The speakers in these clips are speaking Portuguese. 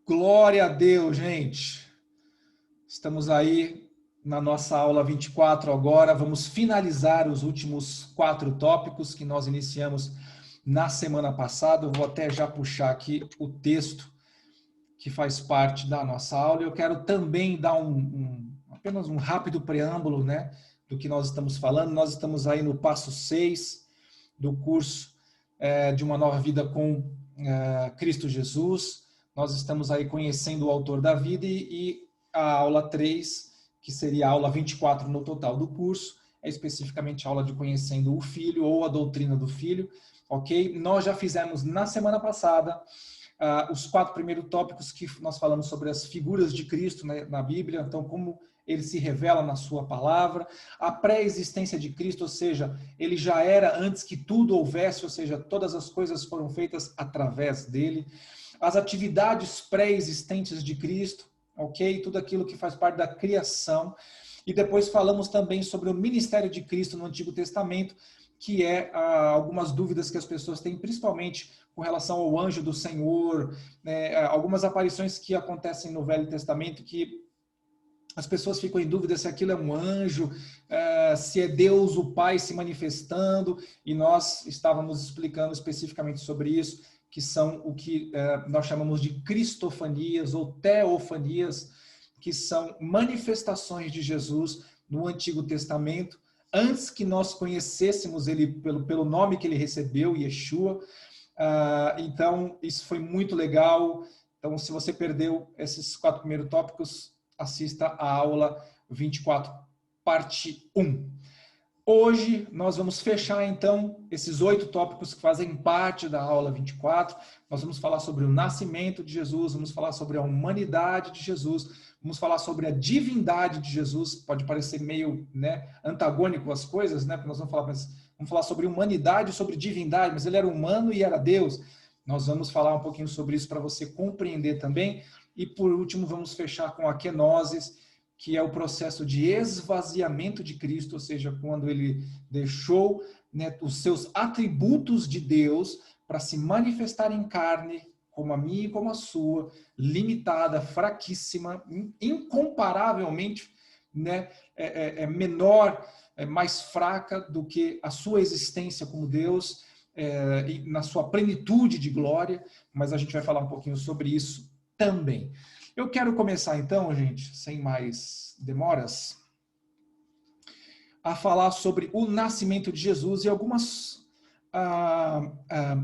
Glória a Deus, gente. Estamos aí na nossa aula 24 agora. Vamos finalizar os últimos 4 tópicos que nós iniciamos na semana passada. Eu vou até já puxar aqui o texto que faz parte da nossa aula. Eu quero também dar apenas um rápido preâmbulo, né, do que nós estamos falando. Nós estamos aí no passo 6 do curso de uma nova vida com Cristo Jesus. Nós estamos aí conhecendo o autor da vida e a aula 3, que seria a aula 24 no total do curso, é especificamente a aula de conhecendo o Filho ou a doutrina do Filho, ok? Nós já fizemos na semana passada os 4 primeiros tópicos que nós falamos sobre as figuras de Cristo, né, na Bíblia, então como ele se revela na sua palavra, a pré-existência de Cristo, ou seja, ele já era antes que tudo houvesse, ou seja, todas as coisas foram feitas através dele, as atividades pré-existentes de Cristo, ok? Tudo aquilo que faz parte da criação, e depois falamos também sobre o ministério de Cristo no Antigo Testamento, que é algumas dúvidas que as pessoas têm, principalmente com relação ao anjo do Senhor, né, algumas aparições que acontecem no Velho Testamento que as pessoas ficam em dúvida se aquilo é um anjo, se é Deus o Pai se manifestando, e nós estávamos explicando especificamente sobre isso, que são o que nós chamamos de cristofanias ou teofanias, que são manifestações de Jesus no Antigo Testamento, antes que nós conhecêssemos ele pelo nome que ele recebeu, Yeshua. Então, isso foi muito legal. Então, se você perdeu esses 4 primeiros tópicos, assista a aula 24, parte 1. Hoje nós vamos fechar então esses 8 tópicos que fazem parte da aula 24. Nós vamos falar sobre o nascimento de Jesus, vamos falar sobre a humanidade de Jesus, vamos falar sobre a divindade de Jesus. Pode parecer meio, né, antagônico as coisas, né? Porque nós vamos falar sobre humanidade e sobre divindade, mas ele era humano e era Deus. Nós vamos falar um pouquinho sobre isso para você compreender também. E por último, vamos fechar com a kenosis, que é o processo de esvaziamento de Cristo, ou seja, quando ele deixou, né, os seus atributos de Deus para se manifestar em carne, como a minha e como a sua, limitada, fraquíssima, incomparavelmente, né, menor, mais fraca do que a sua existência como Deus, na sua plenitude de glória, mas a gente vai falar um pouquinho sobre isso também. Eu quero começar então, gente, sem mais demoras, a falar sobre o nascimento de Jesus e algumas,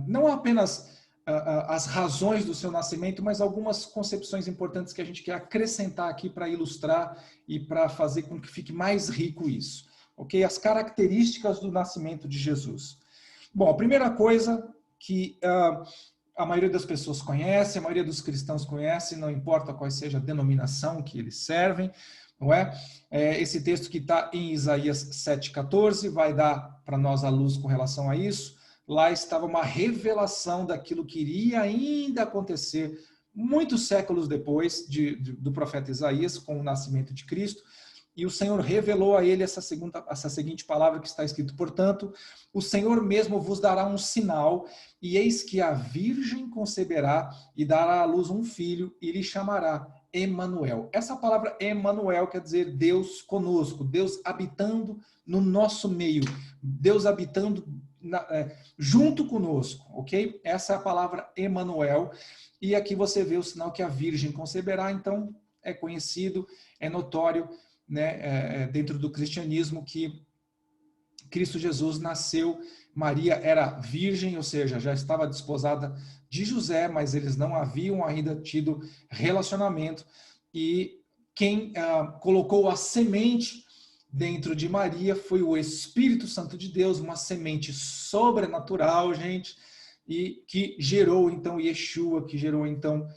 não apenas as razões do seu nascimento, mas algumas concepções importantes que a gente quer acrescentar aqui para ilustrar e para fazer com que fique mais rico isso. Ok? As características do nascimento de Jesus. Bom, a primeira coisa que a maioria das pessoas conhece, a maioria dos cristãos conhece, não importa qual seja a denominação que eles servem, não é? Esse texto que está em Isaías 7,14 vai dar para nós a luz com relação a isso. Lá estava uma revelação daquilo que iria ainda acontecer muitos séculos depois do profeta Isaías, com o nascimento de Cristo. E o Senhor revelou a ele essa seguinte palavra que está escrito: portanto, o Senhor mesmo vos dará um sinal, e eis que a virgem conceberá e dará à luz um filho, e lhe chamará Emanuel. Essa palavra Emanuel quer dizer Deus conosco, Deus habitando no nosso meio, Deus habitando junto conosco, ok? Essa é a palavra Emanuel, e aqui você vê o sinal que a virgem conceberá, então é conhecido, é notório, né, dentro do cristianismo, que Cristo Jesus nasceu, Maria era virgem, ou seja, já estava desposada de José, mas eles não haviam ainda tido relacionamento, e quem colocou a semente dentro de Maria foi o Espírito Santo de Deus, uma semente sobrenatural, gente, e que gerou então Yeshua, que gerou então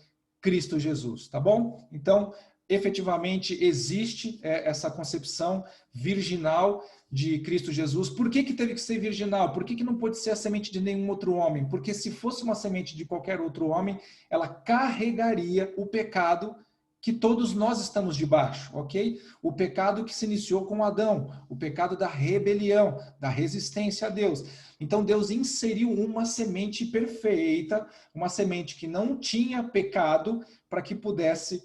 Cristo Jesus, tá bom? Então, efetivamente existe essa concepção virginal de Cristo Jesus. Por que teve que ser virginal? Por que não pode ser a semente de nenhum outro homem? Porque se fosse uma semente de qualquer outro homem, ela carregaria o pecado que todos nós estamos debaixo, ok? O pecado que se iniciou com Adão, o pecado da rebelião, da resistência a Deus. Então Deus inseriu uma semente perfeita, uma semente que não tinha pecado, para que pudesse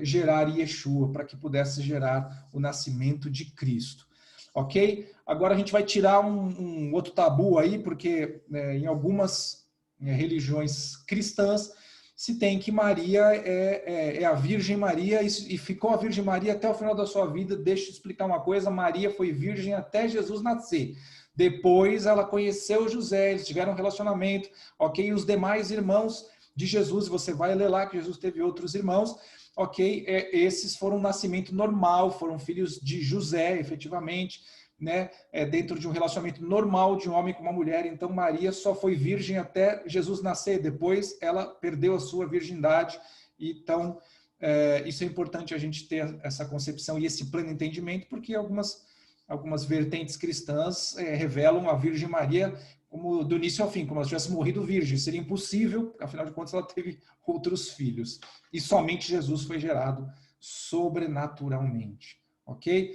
gerar Yeshua, para que pudesse gerar o nascimento de Cristo. Ok? Agora a gente vai tirar um outro tabu aí, porque em algumas religiões cristãs se tem que Maria é a Virgem Maria e ficou a Virgem Maria até o final da sua vida. Deixa eu explicar uma coisa, Maria foi virgem até Jesus nascer. Depois ela conheceu José, eles tiveram um relacionamento, ok? E os demais irmãos de Jesus, você vai ler lá que Jesus teve outros irmãos, ok? Esses foram um nascimento normal, foram filhos de José, efetivamente, né? Dentro de um relacionamento normal de um homem com uma mulher. Então Maria só foi virgem até Jesus nascer, depois ela perdeu a sua virgindade. Então isso é importante a gente ter essa concepção e esse pleno entendimento, porque algumas vertentes cristãs revelam a Virgem Maria como do início ao fim, como ela tivesse morrido virgem. Seria impossível, afinal de contas ela teve outros filhos. E somente Jesus foi gerado sobrenaturalmente, ok?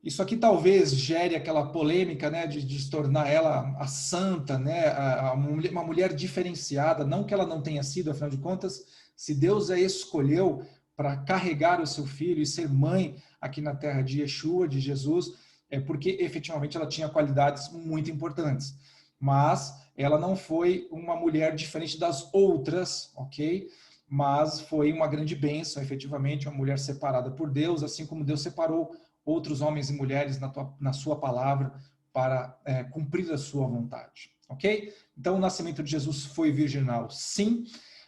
Isso aqui talvez gere aquela polêmica, né, de se tornar ela a santa, né, uma mulher diferenciada, não que ela não tenha sido, afinal de contas, se Deus a escolheu para carregar o seu filho e ser mãe aqui na terra de Yeshua, de Jesus, é porque efetivamente ela tinha qualidades muito importantes. Mas ela não foi uma mulher diferente das outras, ok? Mas foi uma grande bênção, efetivamente, uma mulher separada por Deus, assim como Deus separou outros homens e mulheres na sua palavra para cumprir a sua vontade, ok? Então o nascimento de Jesus foi virginal, sim.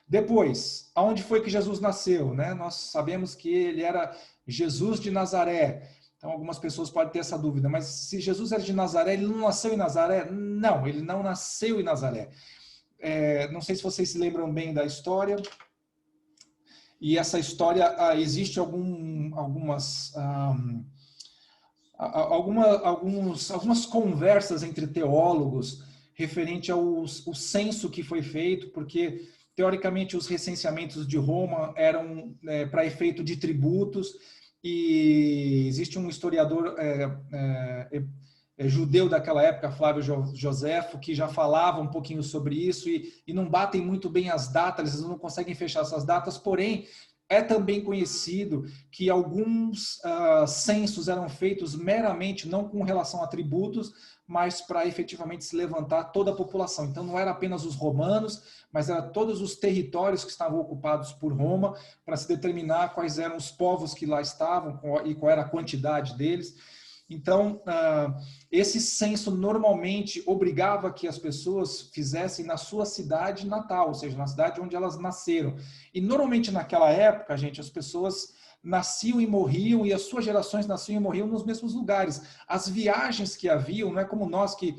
Depois, aonde foi que Jesus nasceu, né? Nós sabemos que ele era Jesus de Nazaré. Então algumas pessoas podem ter essa dúvida, mas se Jesus era de Nazaré, ele não nasceu em Nazaré? Não, ele não nasceu em Nazaré. Não sei se vocês se lembram bem da história. E essa história, existe algumas conversas entre teólogos referente ao censo que foi feito, porque, teoricamente, os recenseamentos de Roma eram para efeito de tributos, e existe um historiador judeu daquela época, Flávio Joséfo, que já falava um pouquinho sobre isso, e não batem muito bem as datas, eles não conseguem fechar essas datas, porém, é também conhecido que alguns censos eram feitos meramente, não com relação a tributos, mas para efetivamente se levantar toda a população. Então não era apenas os romanos, mas era todos os territórios que estavam ocupados por Roma, para se determinar quais eram os povos que lá estavam e qual era a quantidade deles. Então, esse censo normalmente obrigava que as pessoas fizessem na sua cidade natal, ou seja, na cidade onde elas nasceram. E normalmente naquela época, gente, as pessoas nasciam e morriam, e as suas gerações nasciam e morriam nos mesmos lugares. As viagens que haviam, não é como nós que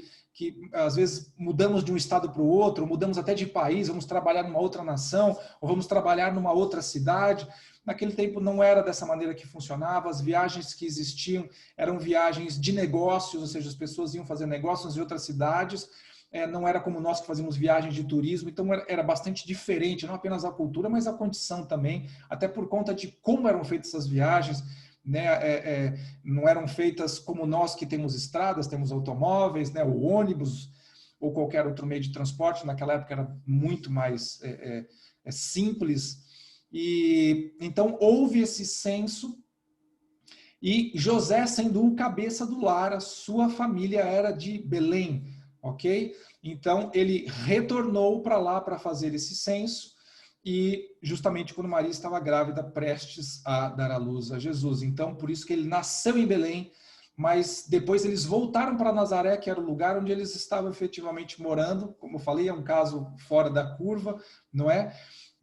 às vezes mudamos de um estado para o outro, mudamos até de país, vamos trabalhar numa outra nação, ou vamos trabalhar numa outra cidade. Naquele tempo não era dessa maneira que funcionava, as viagens que existiam eram viagens de negócios, ou seja, as pessoas iam fazer negócios em outras cidades, não era como nós que fazíamos viagens de turismo, então era bastante diferente, não apenas a cultura, mas a condição também, até por conta de como eram feitas essas viagens, né? Não eram feitas como nós que temos estradas, temos automóveis, né? O ônibus ou qualquer outro meio de transporte, naquela época era muito mais simples. E então houve esse censo, e José, sendo o cabeça do lar, a sua família era de Belém, ok? Então ele retornou para lá para fazer esse censo, e justamente quando Maria estava grávida, prestes a dar à luz a Jesus. Então por isso que ele nasceu em Belém, mas depois eles voltaram para Nazaré, que era o lugar onde eles estavam efetivamente morando. Como eu falei, é um caso fora da curva, não é?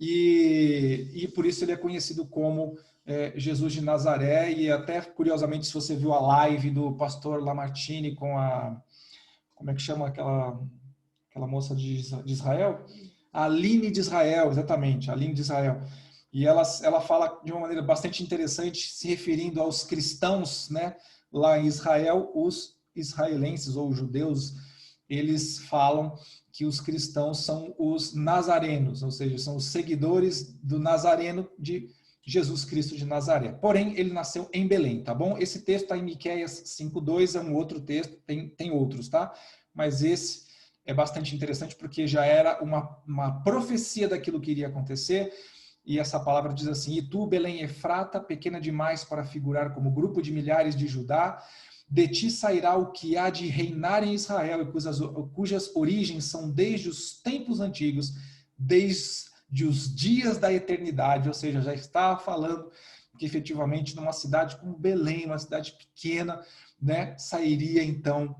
E por isso ele é conhecido como Jesus de Nazaré. E até, curiosamente, se você viu a live do pastor Lamartine com como é que chama aquela moça de Israel? A Aline de Israel, exatamente, a Aline de Israel. E ela fala de uma maneira bastante interessante, se referindo aos cristãos, né? Lá em Israel, os israelenses ou judeus, eles falam que os cristãos são os nazarenos, ou seja, são os seguidores do Nazareno de Jesus Cristo de Nazaré. Porém, ele nasceu em Belém, tá bom? Esse texto está em Miqueias 5:2, é um outro texto, tem outros, tá? Mas esse é bastante interessante porque já era uma profecia daquilo que iria acontecer. E essa palavra diz assim: e tu, Belém Efrata, pequena demais para figurar como grupo de milhares de Judá, de ti sairá o que há de reinar em Israel, e cujas origens são desde os tempos antigos, desde os dias da eternidade. Ou seja, já está falando que efetivamente numa cidade como Belém, uma cidade pequena, né, sairia então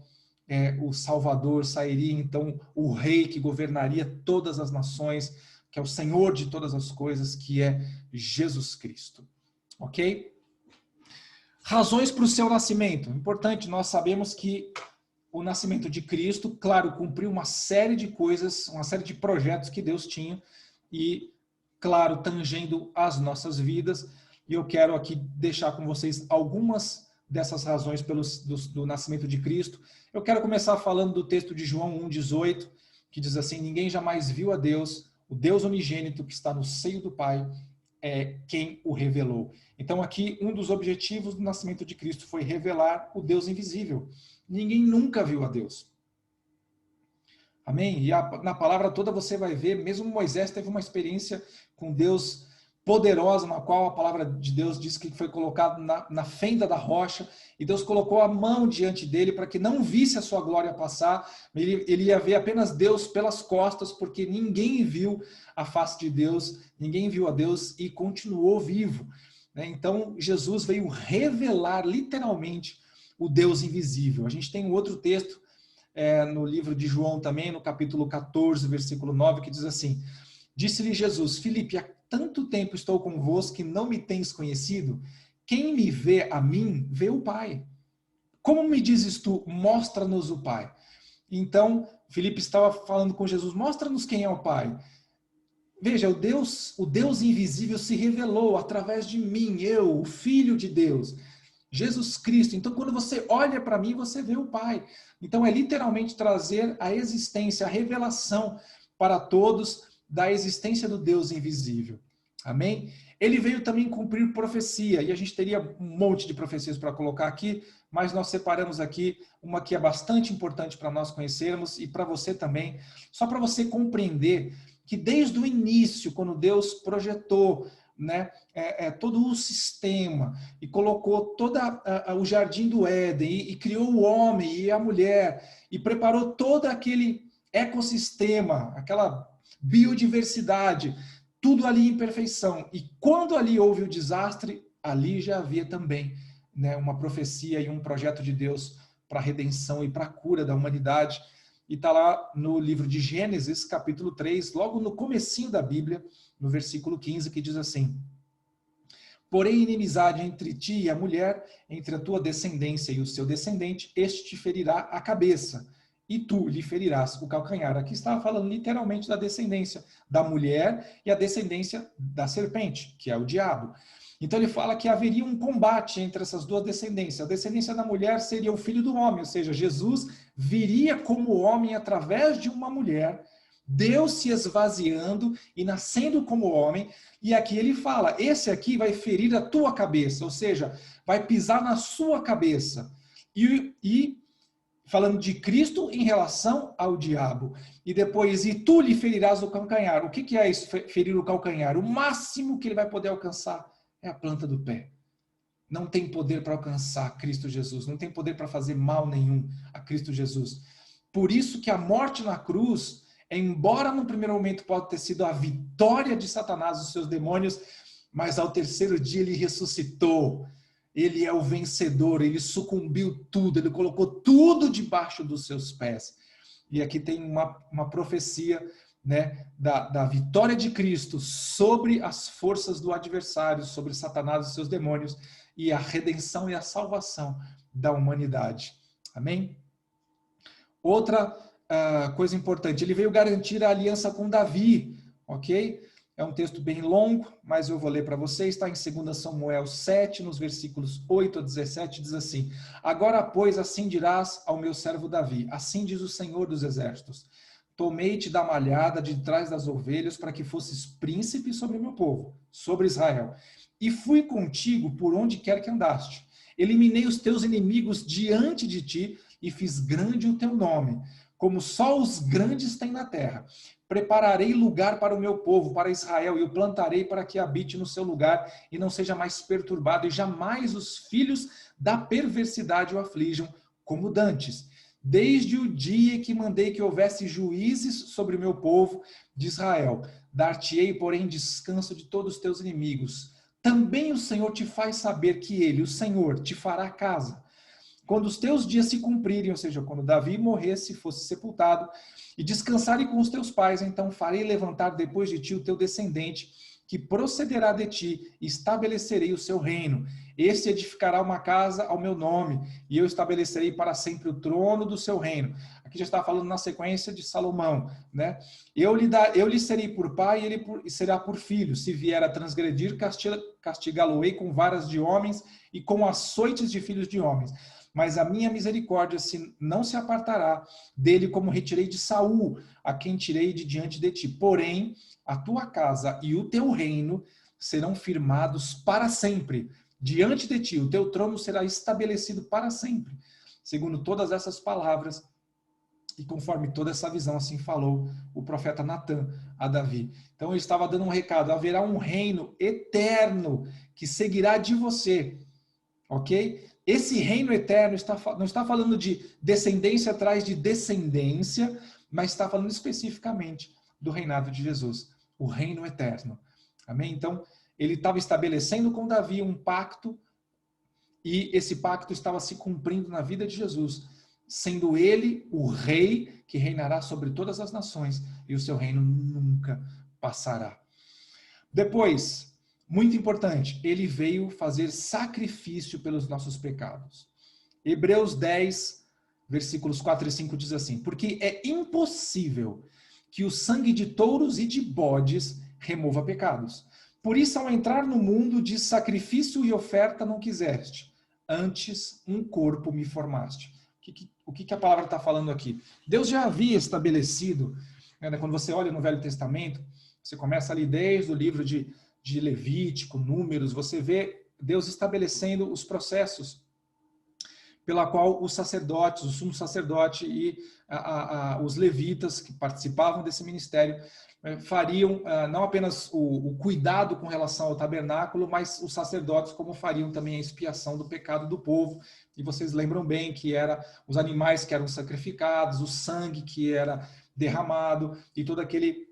o Salvador, sairia então o rei que governaria todas as nações, que é o Senhor de todas as coisas, que é Jesus Cristo. Ok? Razões para o seu nascimento. Importante, nós sabemos que o nascimento de Cristo, claro, cumpriu uma série de coisas, uma série de projetos que Deus tinha e, claro, tangendo as nossas vidas. E eu quero aqui deixar com vocês algumas dessas razões do nascimento de Cristo. Eu quero começar falando do texto de João 1,18, que diz assim: ninguém jamais viu a Deus, o Deus unigênito que está no seio do Pai é quem o revelou. Então aqui um dos objetivos do nascimento de Cristo foi revelar o Deus invisível. Ninguém nunca viu a Deus. Amém? E na palavra toda você vai ver, mesmo Moisés teve uma experiência com Deus poderosa, na qual a palavra de Deus diz que foi colocado na fenda da rocha, e Deus colocou a mão diante dele para que não visse a sua glória passar, ele ia ver apenas Deus pelas costas, porque ninguém viu a face de Deus, ninguém viu a Deus e continuou vivo. Então Jesus veio revelar literalmente o Deus invisível. A gente tem um outro texto no livro de João também, no capítulo 14, versículo 9, que diz assim: disse-lhe Jesus: Filipe, há tanto tempo estou convosco que não me tens conhecido? Quem me vê a mim, vê o Pai. Como me dizes tu, mostra-nos o Pai? Então, Filipe estava falando com Jesus: mostra-nos quem é o Pai. Veja, o Deus invisível se revelou através de mim, eu, o Filho de Deus, Jesus Cristo. Então, quando você olha para mim, você vê o Pai. Então, é literalmente trazer a existência, a revelação para todos da existência do Deus invisível. Amém? Ele veio também cumprir profecia, e a gente teria um monte de profecias para colocar aqui, mas nós separamos aqui uma que é bastante importante para nós conhecermos e para você também, só para você compreender que desde o início, quando Deus projetou, né, todo o sistema e colocou todo o jardim do Éden e criou o homem e a mulher e preparou todo aquele ecossistema, aquela biodiversidade, tudo ali em perfeição. E quando ali houve o desastre, ali já havia também, né, uma profecia e um projeto de Deus para a redenção e para a cura da humanidade. E está lá no livro de Gênesis, capítulo 3, logo no comecinho da Bíblia, no versículo 15, que diz assim: porém, inimizade entre ti e a mulher, entre a tua descendência e o seu descendente, este te ferirá a cabeça, e tu lhe ferirás o calcanhar. Aqui estava falando literalmente da descendência da mulher e a descendência da serpente, que é o diabo. Então ele fala que haveria um combate entre essas duas descendências. A descendência da mulher seria o filho do homem, ou seja, Jesus viria como homem através de uma mulher, Deus se esvaziando e nascendo como homem, e aqui ele fala, esse aqui vai ferir a tua cabeça, ou seja, vai pisar na sua cabeça. E falando de Cristo em relação ao diabo. E depois, e tu lhe ferirás o calcanhar. O que é isso, ferir o calcanhar? O máximo que ele vai poder alcançar é a planta do pé. Não tem poder para alcançar Cristo Jesus, não tem poder para fazer mal nenhum a Cristo Jesus. Por isso que a morte na cruz, embora no primeiro momento pode ter sido a vitória de Satanás e os seus demônios, mas ao terceiro dia ele ressuscitou. Ele é o vencedor, ele sucumbiu tudo, ele colocou tudo debaixo dos seus pés. E aqui tem uma profecia, né, da vitória de Cristo sobre as forças do adversário, sobre Satanás e seus demônios, e a redenção e a salvação da humanidade. Amém? Outra coisa importante, ele veio garantir a aliança com Davi, ok? É um texto bem longo, mas eu vou ler para vocês, está em 2 Samuel 7, nos versículos 8 a 17, diz assim: agora, pois, assim dirás ao meu servo Davi, assim diz o Senhor dos Exércitos, tomei-te da malhada de trás das ovelhas para que fosses príncipe sobre o meu povo, sobre Israel. E fui contigo por onde quer que andaste. Eliminei os teus inimigos diante de ti e fiz grande o teu nome, como só os grandes têm na terra. Prepararei lugar para o meu povo, para Israel, e o plantarei para que habite no seu lugar e não seja mais perturbado, e jamais os filhos da perversidade o aflijam, como dantes. Desde o dia que mandei que houvesse juízes sobre o meu povo de Israel, dar-te-ei, porém, descanso de todos os teus inimigos. Também o Senhor te faz saber que ele, o Senhor, te fará casa. Quando os teus dias se cumprirem, ou seja, quando Davi morresse, fosse sepultado, e descansarem com os teus pais, então farei levantar depois de ti o teu descendente, que procederá de ti, e estabelecerei o seu reino. Este edificará uma casa ao meu nome, e eu estabelecerei para sempre o trono do seu reino. Aqui já está falando na sequência de Salomão, né? Eu lhe serei por pai, e ele será por filho. Se vier a transgredir, castigá-lo-ei com varas de homens e com açoites de filhos de homens. Mas a minha misericórdia não se apartará dele, como retirei de Saul, a quem tirei de diante de ti. Porém, a tua casa e o teu reino serão firmados para sempre. Diante de ti, o teu trono será estabelecido para sempre. Segundo todas essas palavras, e conforme toda essa visão, assim falou o profeta Natã a Davi. Então ele estava dando um recado: haverá um reino eterno que seguirá de você, ok? Esse reino eterno não está falando de descendência atrás de descendência, mas está falando especificamente do reinado de Jesus, o reino eterno. Amém? Então, ele estava estabelecendo com Davi um pacto, e esse pacto estava se cumprindo na vida de Jesus, sendo ele o rei que reinará sobre todas as nações, e o seu reino nunca passará. Depois, muito importante, ele veio fazer sacrifício pelos nossos pecados. Hebreus 10, versículos 4 e 5 diz assim: porque é impossível que o sangue de touros e de bodes remova pecados. Por isso, ao entrar no mundo de sacrifício e oferta não quiseste, antes um corpo me formaste. O que a palavra está falando aqui? Deus já havia estabelecido, né, quando você olha no Velho Testamento, você começa ali desde o livro de Levítico, Números, você vê Deus estabelecendo os processos pela qual os sacerdotes, o sumo sacerdote e os levitas que participavam desse ministério fariam não apenas o cuidado com relação ao tabernáculo, mas os sacerdotes como fariam também a expiação do pecado do povo. E vocês lembram bem que era os animais que eram sacrificados, o sangue que era derramado e todo aquele,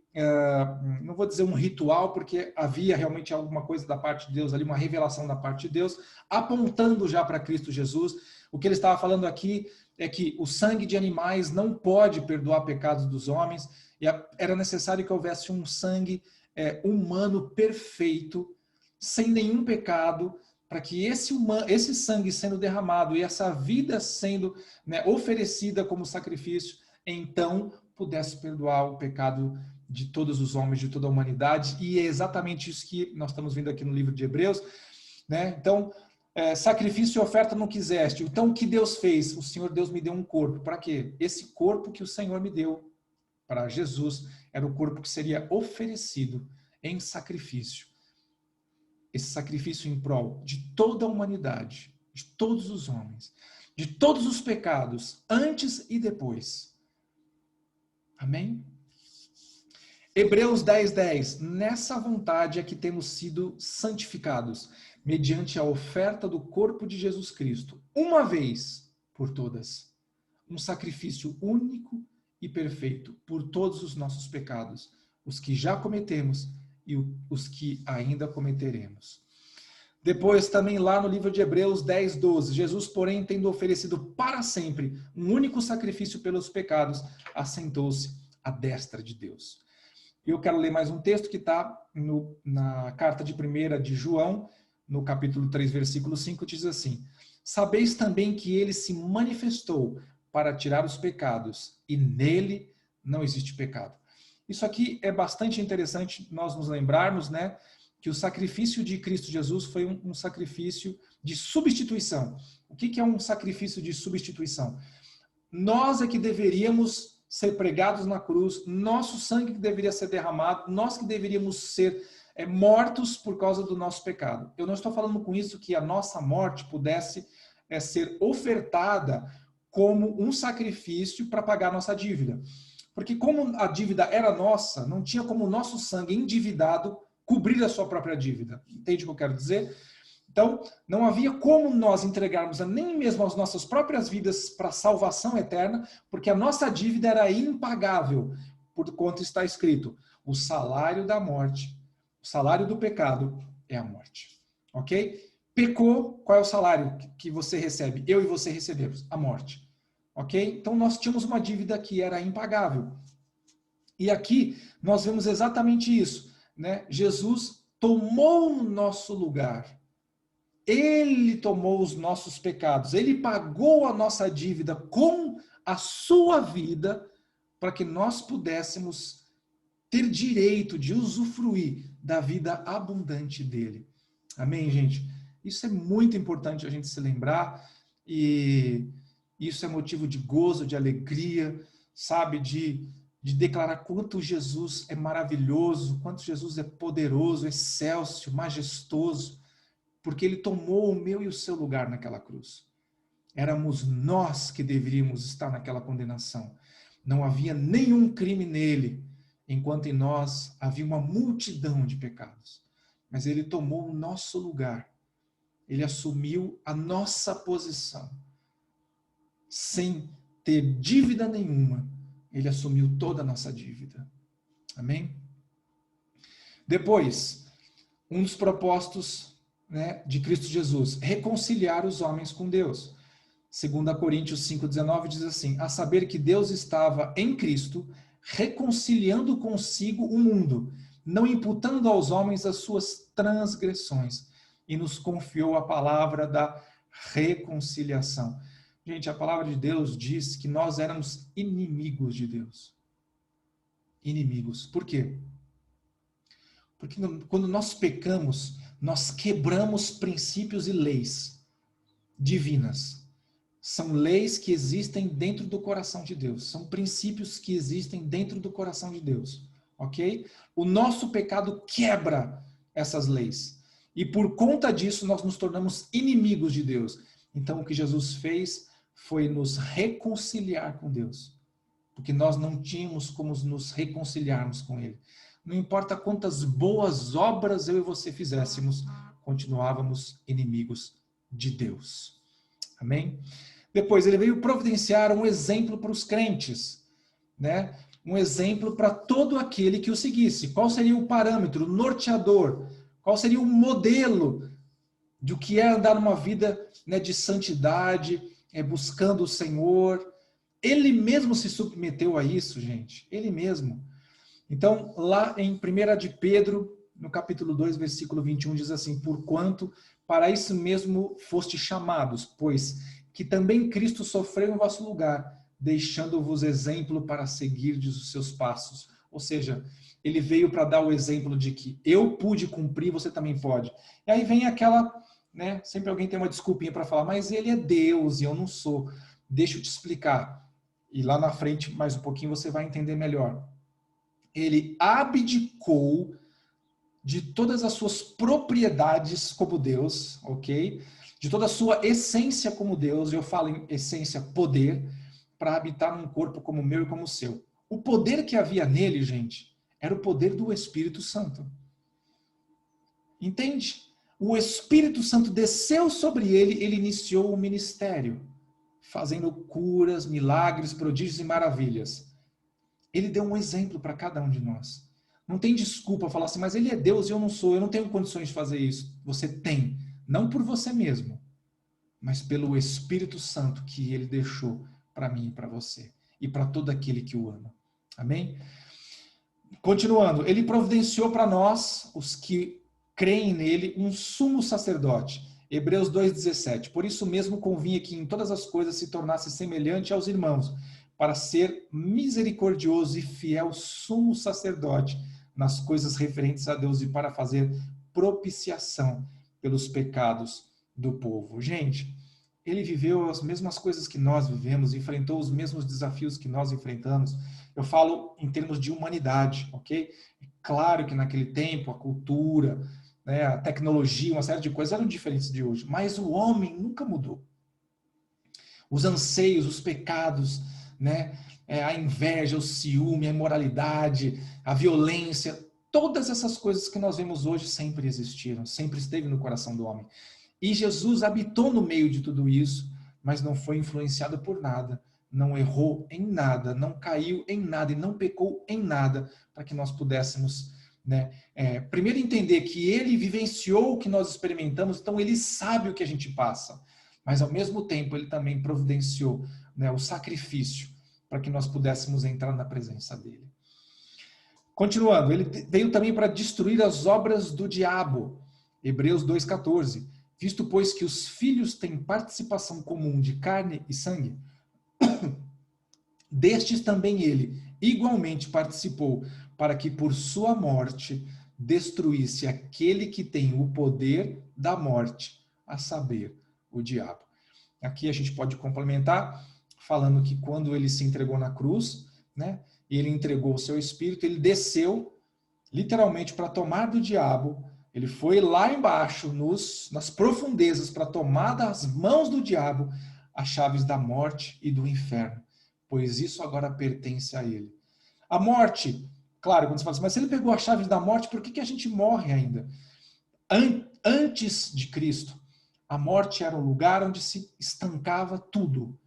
não vou dizer um ritual, porque havia realmente alguma coisa da parte de Deus ali, uma revelação da parte de Deus, apontando já para Cristo Jesus. O que ele estava falando aqui é que o sangue de animais não pode perdoar pecados dos homens, e era necessário que houvesse um sangue humano perfeito, sem nenhum pecado, para que esse sangue sendo derramado e essa vida sendo, né, oferecida como sacrifício, então pudesse perdoar o pecado de todos os homens, de toda a humanidade. E é exatamente isso que nós estamos vendo aqui no livro de Hebreus, né? Então, sacrifício e oferta não quiseste. Então, o que Deus fez? O Senhor Deus me deu um corpo. Para quê? Esse corpo que o Senhor me deu para Jesus era o corpo que seria oferecido em sacrifício. Esse sacrifício em prol de toda a humanidade, de todos os homens, de todos os pecados, antes e depois. Amém? Hebreus 10:10. Nessa vontade é que temos sido santificados, mediante a oferta do corpo de Jesus Cristo, uma vez por todas. Um sacrifício único e perfeito por todos os nossos pecados, os que já cometemos e os que ainda cometeremos. Depois, também lá no livro de Hebreus 10:12, Jesus, porém, tendo oferecido para sempre um único sacrifício pelos pecados, assentou-se à destra de Deus. Eu quero ler mais um texto que está na carta de 1 de João, no capítulo 3, versículo 5, diz assim: sabeis também que ele se manifestou para tirar os pecados, e nele não existe pecado. Isso aqui é bastante interessante nós nos lembrarmos, né, que o sacrifício de Cristo Jesus foi um sacrifício de substituição. O que é um sacrifício de substituição? Nós é que deveríamos ser pregados na cruz, nosso sangue que deveria ser derramado, nós que deveríamos ser mortos por causa do nosso pecado. Eu não estou falando com isso que a nossa morte pudesse ser ofertada como um sacrifício para pagar a nossa dívida. Porque como a dívida era nossa, não tinha como o nosso sangue endividado cobrir a sua própria dívida. Entende o que eu quero dizer? Então, não havia como nós entregarmos nem mesmo as nossas próprias vidas para a salvação eterna, porque a nossa dívida era impagável, por quanto está escrito, o salário da morte, o salário do pecado é a morte. Ok? Pecou, qual é o salário que você recebe? Eu e você recebemos, a morte. Ok? Então, nós tínhamos uma dívida que era impagável. E aqui, nós vemos exatamente isso, né? Jesus tomou o nosso lugar. Ele tomou os nossos pecados, ele pagou a nossa dívida com a sua vida para que nós pudéssemos ter direito de usufruir da vida abundante dele. Amém, gente? Isso é muito importante a gente se lembrar e isso é motivo de gozo, de alegria, sabe? De declarar quanto Jesus é maravilhoso, quanto Jesus é poderoso, excelso, majestoso, porque ele tomou o meu e o seu lugar naquela cruz. Éramos nós que deveríamos estar naquela condenação. Não havia nenhum crime nele, enquanto em nós havia uma multidão de pecados. Mas ele tomou o nosso lugar. Ele assumiu a nossa posição. Sem ter dívida nenhuma, ele assumiu toda a nossa dívida. Amém? Depois, um dos propósitos, né, de Cristo Jesus, reconciliar os homens com Deus. 2 Coríntios 5,19 diz assim, a saber que Deus estava em Cristo, reconciliando consigo o mundo, não imputando aos homens as suas transgressões, e nos confiou a palavra da reconciliação. Gente, a palavra de Deus diz que nós éramos inimigos de Deus. Inimigos. Por quê? Porque quando nós pecamos, nós quebramos princípios e leis divinas. São leis que existem dentro do coração de Deus. São princípios que existem dentro do coração de Deus. Ok? O nosso pecado quebra essas leis. E por conta disso, nós nos tornamos inimigos de Deus. Então, o que Jesus fez foi nos reconciliar com Deus. Porque nós não tínhamos como nos reconciliarmos com Ele. Não importa quantas boas obras eu e você fizéssemos, continuávamos inimigos de Deus. Amém? Depois, ele veio providenciar um exemplo para os crentes, né? Um exemplo para todo aquele que o seguisse. Qual seria o parâmetro, o norteador? Qual seria o modelo do que é andar numa vida, né, de santidade, buscando o Senhor? Ele mesmo se submeteu a isso, gente. Ele mesmo. Então, lá em 1 de Pedro, no capítulo 2, versículo 21, diz assim, porquanto para isso mesmo foste chamados, pois que também Cristo sofreu em vosso lugar, deixando-vos exemplo para seguirdes os seus passos. Ou seja, ele veio para dar o exemplo de que eu pude cumprir, você também pode. E aí vem aquela, né, sempre alguém tem uma desculpinha para falar, mas ele é Deus e eu não sou. Deixa eu te explicar. E lá na frente, mais um pouquinho, você vai entender melhor. Ele abdicou de todas as suas propriedades como Deus, ok? De toda a sua essência como Deus, eu falo em essência, poder, para habitar num corpo como o meu e como o seu. O poder que havia nele, gente, era o poder do Espírito Santo. Entende? O Espírito Santo desceu sobre ele, ele iniciou o ministério, fazendo curas, milagres, prodígios e maravilhas. Ele deu um exemplo para cada um de nós. Não tem desculpa falar assim, mas ele é Deus e eu não sou, eu não tenho condições de fazer isso. Você tem, não por você mesmo, mas pelo Espírito Santo que ele deixou para mim e para você, e para todo aquele que o ama. Amém? Continuando, ele providenciou para nós, os que creem nele, um sumo sacerdote. Hebreus 2,17. Por isso mesmo convinha que em todas as coisas se tornasse semelhante aos irmãos, para ser misericordioso e fiel sumo sacerdote nas coisas referentes a Deus e para fazer propiciação pelos pecados do povo. Gente, Ele viveu as mesmas coisas que nós vivemos, enfrentou os mesmos desafios que nós enfrentamos. Eu falo em termos de humanidade, ok? É claro que naquele tempo a cultura, né, a tecnologia, uma série de coisas eram diferentes de hoje, mas o homem nunca mudou. Os anseios, os pecados, né, a inveja, o ciúme, a imoralidade, a violência, todas essas coisas que nós vemos hoje sempre existiram, sempre esteve no coração do homem. E Jesus habitou no meio de tudo isso, mas não foi influenciado por nada, não errou em nada, não caiu em nada e não pecou em nada, para que nós pudéssemos, né, primeiro entender que ele vivenciou o que nós experimentamos, então ele sabe o que a gente passa, mas ao mesmo tempo ele também providenciou, né, o sacrifício para que nós pudéssemos entrar na presença dele. Continuando, ele veio também para destruir as obras do diabo, Hebreus 2,14. Visto, pois, que os filhos têm participação comum de carne e sangue, destes também ele igualmente participou, para que por sua morte destruísse aquele que tem o poder da morte, a saber, o diabo. Aqui a gente pode complementar, falando que quando ele se entregou na cruz, né, e ele entregou o seu espírito, ele desceu literalmente para tomar do diabo. Ele foi lá embaixo, nas profundezas, para tomar das mãos do diabo as chaves da morte e do inferno, pois isso agora pertence a ele. A morte, claro, quando você fala assim, mas se ele pegou as chaves da morte, por que a gente morre ainda? Antes de Cristo, a morte era um lugar onde se estancava tudo,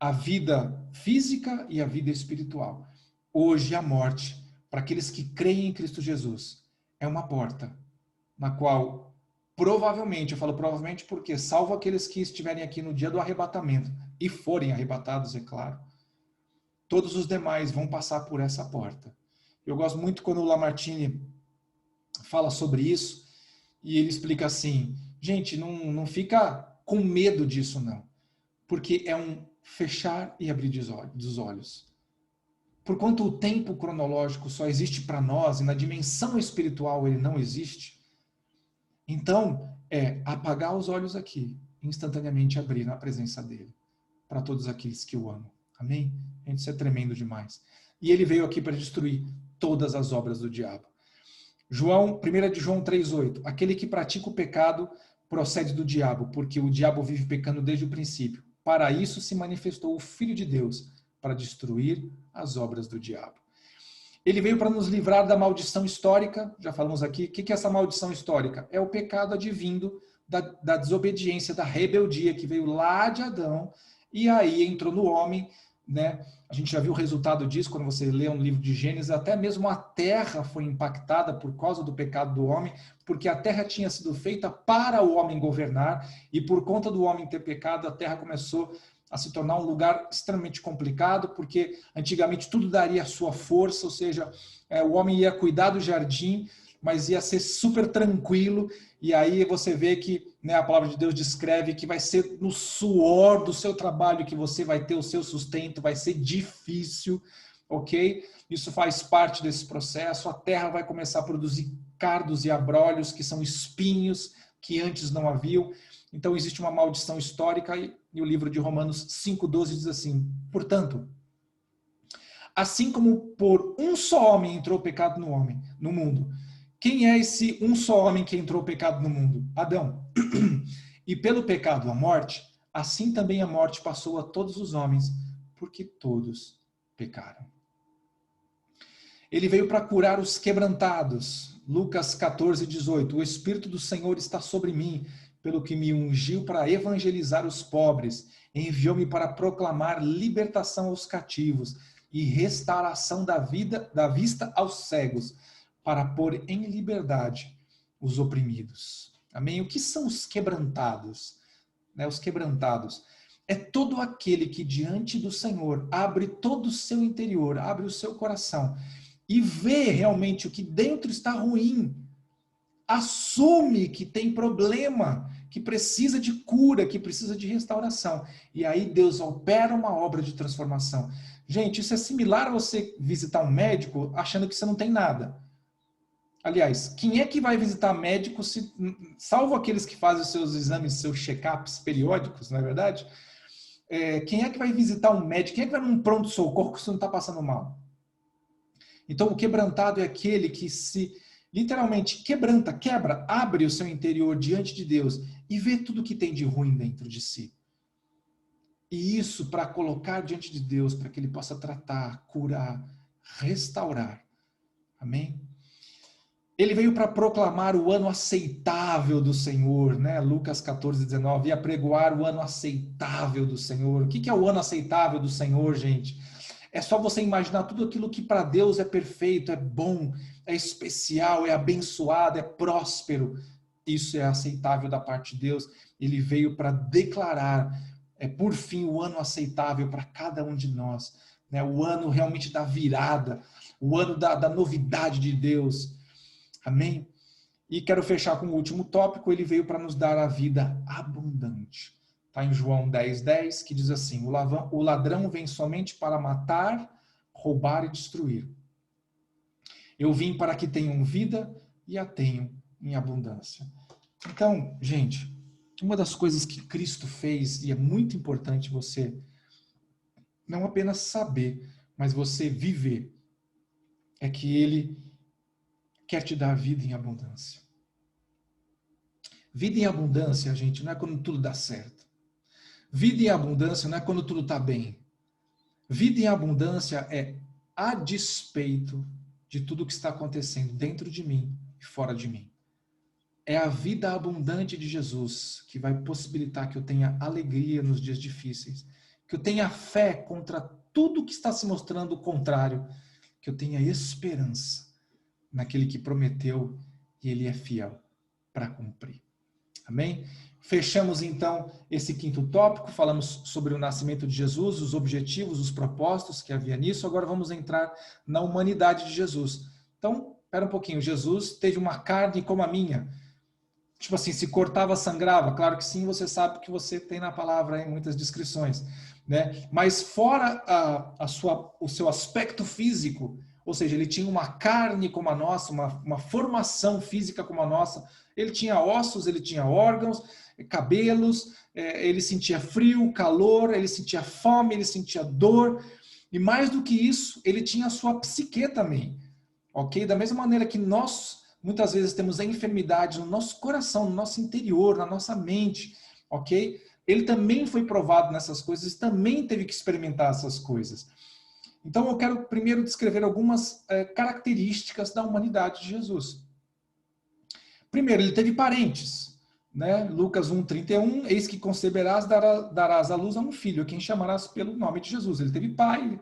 a vida física e a vida espiritual. Hoje, a morte, para aqueles que creem em Cristo Jesus, é uma porta na qual, provavelmente, eu falo provavelmente porque, salvo aqueles que estiverem aqui no dia do arrebatamento e forem arrebatados, é claro, todos os demais vão passar por essa porta. Eu gosto muito quando o Lamartine fala sobre isso e ele explica assim, gente, não fica com medo disso não, porque é um fechar e abrir dos olhos. Porquanto o tempo cronológico só existe para nós e na dimensão espiritual ele não existe, então é apagar os olhos aqui, instantaneamente abrir na presença dele, para todos aqueles que o amam. Amém? Gente, isso é tremendo demais. E ele veio aqui para destruir todas as obras do diabo. 1 de João 3,8. Aquele que pratica o pecado procede do diabo, porque o diabo vive pecando desde o princípio. Para isso se manifestou o Filho de Deus, para destruir as obras do diabo. Ele veio para nos livrar da maldição histórica, já falamos aqui. O que é essa maldição histórica? É o pecado advindo da desobediência, da rebeldia, que veio lá de Adão, e aí entrou no homem, né? A gente já viu o resultado disso quando você lê um livro de Gênesis, até mesmo a terra foi impactada por causa do pecado do homem, porque a terra tinha sido feita para o homem governar, e por conta do homem ter pecado, a terra começou a se tornar um lugar extremamente complicado, porque antigamente tudo daria a sua força, ou seja, o homem ia cuidar do jardim, mas ia ser super tranquilo, e aí você vê que, né, a palavra de Deus descreve que vai ser no suor do seu trabalho que você vai ter o seu sustento, vai ser difícil, ok? Isso faz parte desse processo, a terra vai começar a produzir cardos e abrolhos, que são espinhos que antes não haviam. Então existe uma maldição histórica e o livro de Romanos 5,12 diz assim, portanto, assim como por um só homem entrou o pecado no mundo, quem é esse um só homem que entrou o pecado no mundo? Adão. E pelo pecado a morte, assim também a morte passou a todos os homens, porque todos pecaram. Ele veio para curar os quebrantados. Lucas 14,18. O Espírito do Senhor está sobre mim, pelo que me ungiu para evangelizar os pobres, enviou-me para proclamar libertação aos cativos e restauração da vista aos cegos, para pôr em liberdade os oprimidos. Amém? O que são os quebrantados? Né, os quebrantados é todo aquele que diante do Senhor abre todo o seu interior, abre o seu coração e vê realmente o que dentro está ruim, assume que tem problema, que precisa de cura, que precisa de restauração. E aí Deus opera uma obra de transformação. Gente, isso é similar a você visitar um médico achando que você não tem nada. Aliás, quem é que vai visitar médico, salvo aqueles que fazem os seus exames, seus check-ups periódicos, não é verdade? Quem é que vai visitar um médico? Quem é que vai num pronto-socorro se não está passando mal? Então, o quebrantado é aquele que se literalmente quebra, abre o seu interior diante de Deus e vê tudo que tem de ruim dentro de si. E isso para colocar diante de Deus, para que Ele possa tratar, curar, restaurar. Amém? Ele veio para proclamar o ano aceitável do Senhor, né? Lucas 14, 19, e apregoar o ano aceitável do Senhor. O que é o ano aceitável do Senhor, gente? É só você imaginar tudo aquilo que para Deus é perfeito, é bom, é especial, é abençoado, é próspero. Isso é aceitável da parte de Deus. Ele veio para declarar, por fim, o ano aceitável para cada um de nós. Né? O ano realmente da virada, o ano da novidade de Deus. Amém? E quero fechar com o último tópico, ele veio para nos dar a vida abundante. Está em João 10:10, que diz assim, o ladrão vem somente para matar, roubar e destruir. Eu vim para que tenham vida e a tenham em abundância. Então, gente, uma das coisas que Cristo fez, e é muito importante você não apenas saber, mas você viver, é que ele quer te dar vida em abundância. Vida em abundância, gente, não é quando tudo dá certo. Vida em abundância não é quando tudo está bem. Vida em abundância é a despeito de tudo que está acontecendo dentro de mim e fora de mim. É a vida abundante de Jesus que vai possibilitar que eu tenha alegria nos dias difíceis, que eu tenha fé contra tudo que está se mostrando o contrário, que eu tenha esperança naquele que prometeu e ele é fiel para cumprir. Amém? Fechamos então esse quinto tópico, falamos sobre o nascimento de Jesus, os objetivos, os propósitos que havia nisso. Agora vamos entrar na humanidade de Jesus. Então, espera um pouquinho, Jesus teve uma carne como a minha. Tipo assim, se cortava, sangrava? Claro que sim, você sabe que você tem na palavra aí muitas descrições. Né? Mas fora o seu aspecto físico, ou seja, ele tinha uma carne como a nossa, uma formação física como a nossa, ele tinha ossos, ele tinha órgãos, cabelos, ele sentia frio, calor, ele sentia fome, ele sentia dor, e mais do que isso, ele tinha a sua psique também, ok? Da mesma maneira que nós, muitas vezes, temos a enfermidade no nosso coração, no nosso interior, na nossa mente, ok? Ele também foi provado nessas coisas, também teve que experimentar essas coisas. Então eu quero primeiro descrever algumas características da humanidade de Jesus. Primeiro, ele teve parentes. Né? Lucas 1,31, eis que conceberás, darás à luz a um filho, a quem chamarás pelo nome de Jesus. Ele teve pai,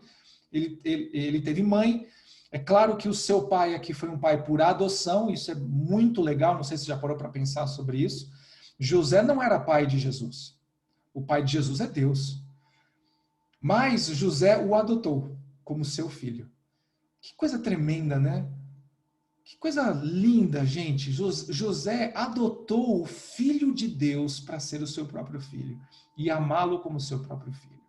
ele teve mãe. É claro que o seu pai aqui foi um pai por adoção, isso é muito legal, não sei se você já parou para pensar sobre isso. José não era pai de Jesus. O pai de Jesus é Deus. Mas José o adotou como seu filho. Que coisa tremenda, né? Que coisa linda, gente. José adotou o filho de Deus para ser o seu próprio filho e amá-lo como seu próprio filho.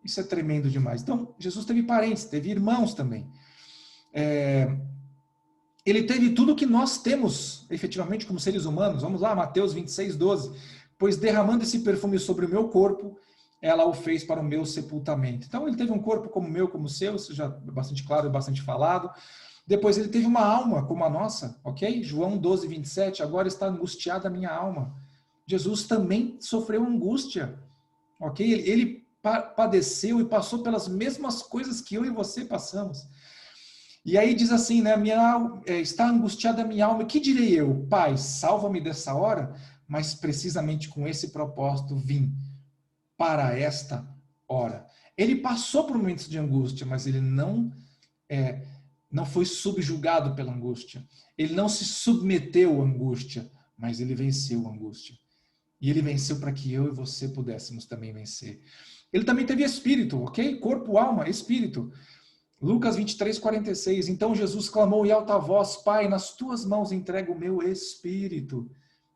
Isso é tremendo demais. Então, Jesus teve parentes, teve irmãos também. Ele teve tudo que nós temos, efetivamente, como seres humanos. Vamos lá, Mateus 26:12. Pois derramando esse perfume sobre o meu corpo, ela o fez para o meu sepultamento. Então, ele teve um corpo como o meu, como o seu, isso já é bastante claro e bastante falado. Depois ele teve uma alma como a nossa, ok? João 12:27, agora está angustiada a minha alma. Jesus também sofreu angústia, ok? Ele padeceu e passou pelas mesmas coisas que eu e você passamos. E aí diz assim, né? Está angustiada a minha alma, que direi eu? Pai, salva-me dessa hora, mas precisamente com esse propósito vim para esta hora. Ele passou por momentos de angústia, mas ele não foi subjugado pela angústia. Ele não se submeteu à angústia, mas ele venceu a angústia. E ele venceu para que eu e você pudéssemos também vencer. Ele também teve espírito, ok? Corpo, alma, espírito. Lucas 23:46. Então Jesus clamou em alta voz, Pai, nas tuas mãos entrego o meu espírito.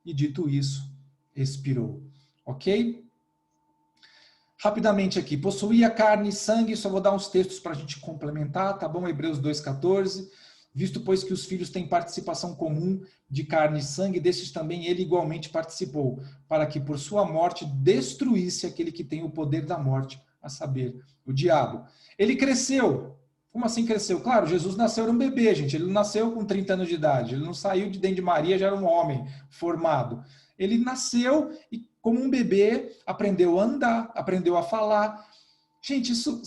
E dito isso, expirou. Ok? Rapidamente aqui, possuía carne e sangue, só vou dar uns textos para a gente complementar, tá bom? Hebreus 2:14, visto, pois, que os filhos têm participação comum de carne e sangue, desses também ele igualmente participou, para que por sua morte destruísse aquele que tem o poder da morte, a saber, o diabo. Ele cresceu. Como assim cresceu? Claro, Jesus nasceu, era um bebê, gente. Ele não nasceu com 30 anos de idade. Ele não saiu de dentro de Maria, já era um homem formado. Ele nasceu e, como um bebê, aprendeu a andar, aprendeu a falar. Gente, isso...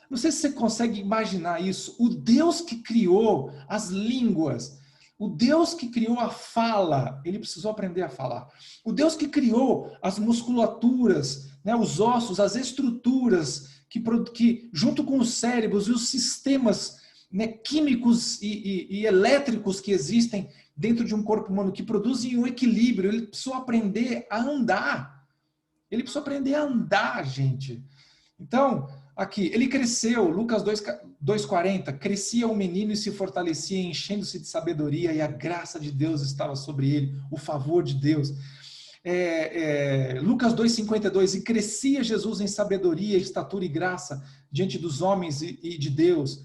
Não sei se você consegue imaginar isso. O Deus que criou as línguas, o Deus que criou a fala, ele precisou aprender a falar. O Deus que criou as musculaturas, né, os ossos, as estruturas, que junto com os cérebros e os sistemas, né, químicos e elétricos que existem dentro de um corpo humano, que produzem um equilíbrio, ele precisou aprender a andar. Ele precisou aprender a andar, gente. Então, aqui, ele cresceu, Lucas 2,40, crescia o menino e se fortalecia, enchendo-se de sabedoria, e a graça de Deus estava sobre ele, o favor de Deus. Lucas 2,52, e crescia Jesus em sabedoria, estatura e graça diante dos homens e de Deus.